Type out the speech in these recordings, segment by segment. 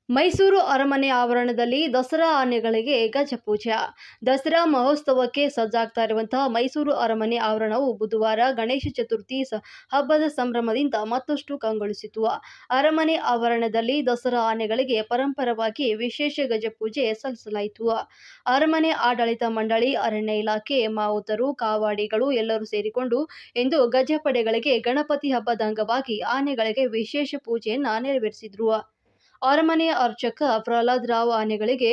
ಮೈಸೂರು ಅರಮನೆ ಆವರಣದಲ್ಲಿ ದಸರಾ ಆನೆಗಳಿಗೆ ಗಜಪೂಜೆ. ದಸರಾ ಮಹೋತ್ಸವಕ್ಕೆ ಸಜ್ಜಾಗ್ತಾ ಇರುವಂತಹ ಮೈಸೂರು ಅರಮನೆ ಆವರಣವು ಬುಧವಾರ ಗಣೇಶ ಚತುರ್ಥಿ ಹಬ್ಬದ ಸಂಭ್ರಮದಿಂದ ಮತ್ತಷ್ಟು ಕಂಗೊಳಿಸಿತು. ಅರಮನೆ ಆವರಣದಲ್ಲಿ ದಸರಾ ಆನೆಗಳಿಗೆ ಪರಂಪರವಾಗಿ ವಿಶೇಷ ಗಜಪೂಜೆ ಸಲ್ಲಿಸಲಾಯಿತು. ಅರಮನೆ ಆಡಳಿತ ಮಂಡಳಿ, ಅರಣ್ಯ ಇಲಾಖೆ, ಮಾವುತರು, ಕಾವಾಡಿಗಳು ಎಲ್ಲರೂ ಸೇರಿಕೊಂಡು ಇಂದು ಗಜಪಡೆಗಳಿಗೆ ಗಣಪತಿ ಹಬ್ಬದ ಅಂಗವಾಗಿ ಆನೆಗಳಿಗೆ ವಿಶೇಷ ಪೂಜೆಯನ್ನ ನೆರವೇರಿಸಿದ್ರು. ಅರಮನೆಯ ಅರ್ಚಕ ಪ್ರಹ್ಲಾದ್ ರಾವ್ ಆನೆಗಳಿಗೆ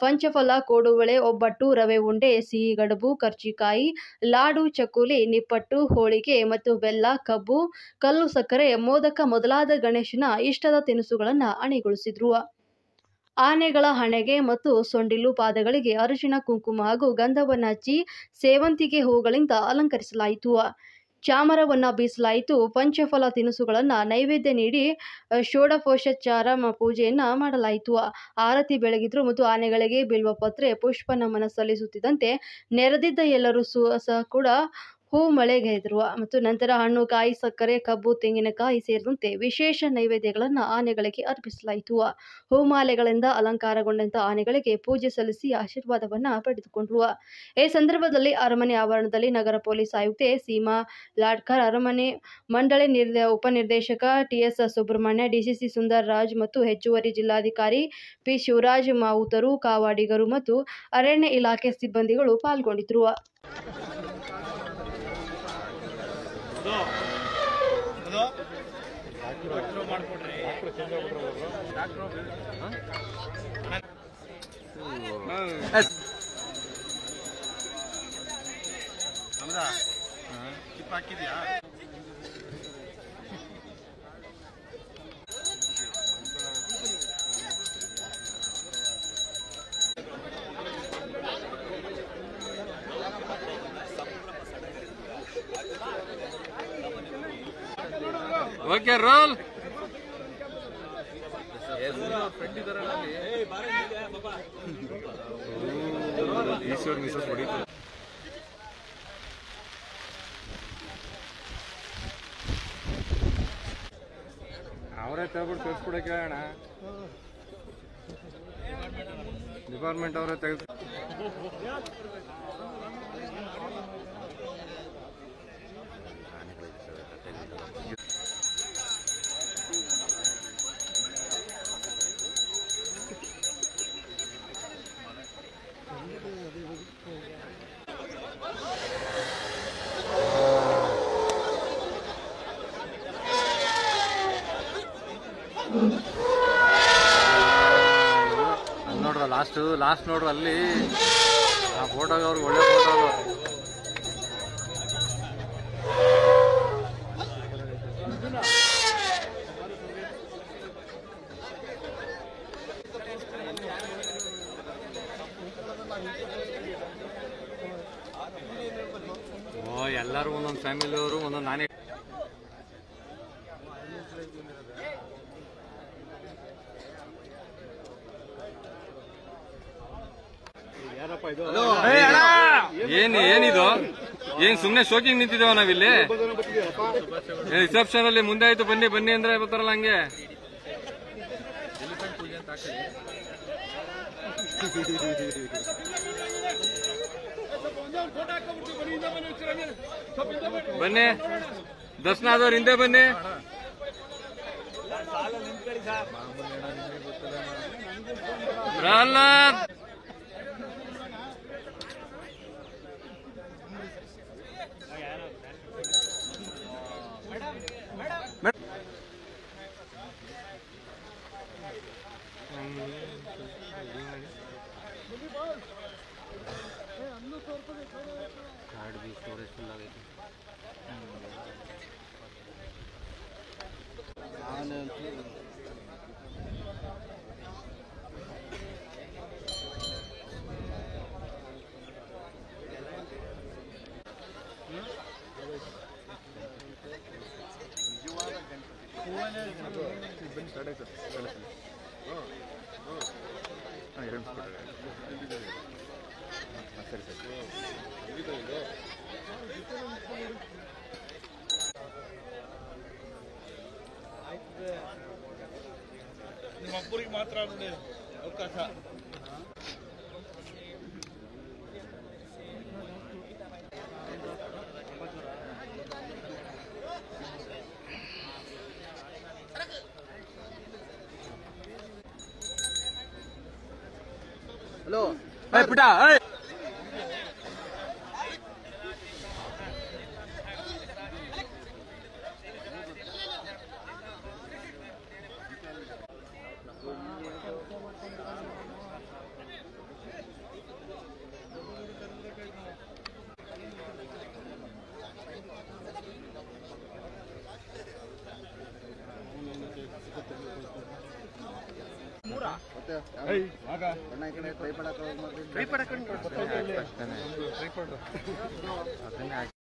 ಪಂಚಫಲ, ಕೋಡುಬಳೆ, ಒಬ್ಬಟ್ಟು, ರವೆ ಉಂಡೆ, ಸಿಹಿ ಕಡುಬು, ಕರ್ಜಿಕಾಯಿ, ಲಾಡು, ಚಕ್ಕುಲಿ, ನಿಪ್ಪಟ್ಟು, ಹೋಳಿಗೆ ಮತ್ತು ಬೆಲ್ಲ, ಕಬ್ಬು, ಕಲ್ಲು ಸಕ್ಕರೆ, ಮೋದಕ ಮೊದಲಾದ ಗಣೇಶನ ಇಷ್ಟದ ತಿನಿಸುಗಳನ್ನು ಅಣಿಗೊಳಿಸಿದ್ರು. ಆನೆಗಳ ಹಣೆಗೆ ಮತ್ತು ಸೊಂಡಿಲು, ಪಾದಗಳಿಗೆ ಅರಿಶಿಣ, ಕುಂಕುಮ ಹಾಗೂ ಗಂಧವನ್ನು ಹಚ್ಚಿ ಸೇವಂತಿಗೆ ಹೂಗಳಿಂದ ಅಲಂಕರಿಸಲಾಯಿತು. ಚಾಮರವನ್ನು ಬೀಸಲಾಯಿತು. ಪಂಚಫಲ ತಿನಿಸುಗಳನ್ನು ನೈವೇದ್ಯ ನೀಡಿ ಷೋಡಶೋಪಚಾರ ಪೂಜೆಯನ್ನ ಮಾಡಲಾಯಿತು. ಆರತಿ ಬೆಳಗಿದ್ರು ಮತ್ತು ಆನೆಗಳಿಗೆ ಬಿಲ್ವಪತ್ರೆ, ಪುಷ್ಪ ನಮನ ಸಲ್ಲಿಸುತ್ತಿದ್ದಂತೆ ನೆರೆದಿದ್ದ ಎಲ್ಲರೂ ಸಹ ಕೂಡ ಹೂ ಮಳೆಗೈದರು ಮತ್ತು ನಂತರ ಹಣ್ಣು, ಕಾಯಿ, ಸಕ್ಕರೆ, ಕಬ್ಬು, ತೆಂಗಿನಕಾಯಿ ಸೇರಿದಂತೆ ವಿಶೇಷ ನೈವೇದ್ಯಗಳನ್ನು ಆನೆಗಳಿಗೆ ಅರ್ಪಿಸಲಾಯಿತು. ಹೂಮಾಲೆಗಳಿಂದ ಅಲಂಕಾರಗೊಂಡಂತ ಆನೆಗಳಿಗೆ ಪೂಜೆ ಸಲ್ಲಿಸಿ ಆಶೀರ್ವಾದವನ್ನ ಪಡೆದುಕೊಂಡರು. ಈ ಸಂದರ್ಭದಲ್ಲಿ ಅರಮನೆ ಆವರಣದಲ್ಲಿ ನಗರ ಪೊಲೀಸ್ ಆಯುಕ್ತೆ ಸೀಮಾ ಲಾಡ್ಕರ್, ಅರಮನೆ ಮಂಡಳಿ ಉಪನಿರ್ದೇಶಕ ಟಿಎಸ್ ಸುಬ್ರಹ್ಮಣ್ಯ, ಡಿಸಿಸಿ ಸುಂದರ್ ರಾಜ್ ಮತ್ತು ಹೆಚ್ಚುವರಿ ಜಿಲ್ಲಾಧಿಕಾರಿ ಪಿ ಶಿವರಾಜ್, ಮಾವುತರು, ಕಾವಾಡಿಗರು ಮತ್ತು ಅರಣ್ಯ ಇಲಾಖೆ ಸಿಬ್ಬಂದಿಗಳು ಪಾಲ್ಗೊಂಡಿದ್ದರು. Okay, roll. ಈಶ್ವರ್ ಮಿಸಸ್ ಹೊಡಿತು. ಅವರೇ ತೆಗೆದ್ಬಿಟ್ಟು ಕಳ್ಸ್ಬಿಡಕ್ಕೆ ಹೇಳೋಣ. ಡಿಪಾರ್ಟ್ಮೆಂಟ್ ಅವರೇ ತೆಗೆದು ನೋಡ್ರ ಲಾಸ್ಟ್ ನೋಡ್ರು ಅಲ್ಲಿ ಆ ಫೋಟೋಗ ಅವ್ರಿಗೆ ಒಳ್ಳೆ ಫೋಟೋ. ಎಲ್ಲರೂ ಒಂದೊಂದು ಫ್ಯಾಮಿಲಿ ಅವರು ಒಂದೊಂದು ನಾನೇ ಏನಿದು ಏನ್ ಸುಮ್ನೆ ಶೋಕಿಂಗ್ ನಿಂತಿದ್ದೇವ ನಾವಿಲ್ಲಿ. ರಿಸೆಪ್ಷನ್ ಅಲ್ಲಿ ಮುಂದೆ ಆಯ್ತು, ಬನ್ನಿ ಬನ್ನಿ ಅಂದ್ರೆ ಬರ್ತಾರಲ್ಲ ಹಂಗೆ. ಬನ್ನಿ, ದರ್ಶನ ಆದವ್ರು ಹಿಂದೆ ಬನ್ನಿ. ಪ್ರಹ್ಲಾದ್ ಕಾರ್ಡ್ भी स्टोरेज फुल ಆಗೈತೆ. ನಿಮ್ಮೊಬ್ಬರಿಗೆ ಮಾತ್ರ ನೋಡಿ ಅವಕಾಶ. ಹಲೋ ಪುಟ ಟ್ರೈಪಾಡ್